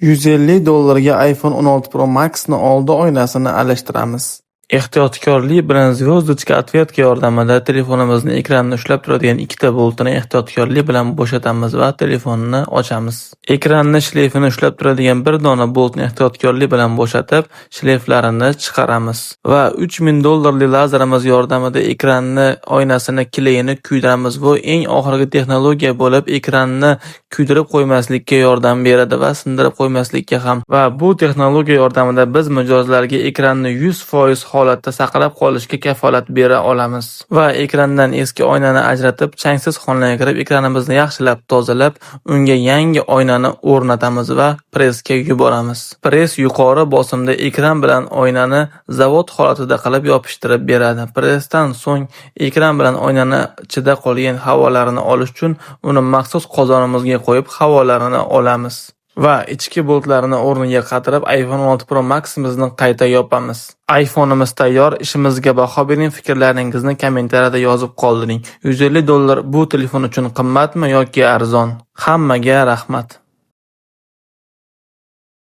$150 ga iPhone 16 Pro Max'ni oldi oynasini alishtiramiz. Ehtiyotkorlik bilan звездочка ответка yordamida telefonimizni ekranini ushlab turadigan ikkita boltini ehtiyotkorlik bilan bo'shatamiz va telefonni ochamiz. Ekranni shleyfini ushlab turadigan bir dona boltni ehtiyotkorlik bilan bo'shatib, shleyflarini chiqaramiz va $3000 lazerimiz yordamida ekranni oynasini kilayini kuydiramiz. Bu eng oxirgi texnologiya bo'lib, ekranni kuydirib qo'ymaslikka yordam beradi va sindirib qo'ymaslikka ham. Va bu texnologiya yordamida biz mijozlarga ekranni 100% holatda saqlab qolishga kafolat bera olamiz. Va ekrandan eski oynani ajratib, changsiz xonaga kirib, ekranimizni yaxshilab tozalab, unga yangi oynani o'rnatamiz va pressga yuboramiz. Press yuqori bosimda ekran bilan oynani zavod holatida qilib yopishtirib beradi. Pressdan so'ng ekran bilan oynani ichida qolgan havolarini olish uchun uni maxsus qozonimizga qo'yib havolarini olamiz. Va ichki boltlarini o'rniga qatirib iPhone 16 Pro Max'imizni qayta yopamiz. iPhone'imiz tayyor. Ishimizga baho bering, fikrlaringizni kommentariyada yozib qoldiring. $150 bu telefon uchun qimmatmi yoki arzon? Hammaga rahmat.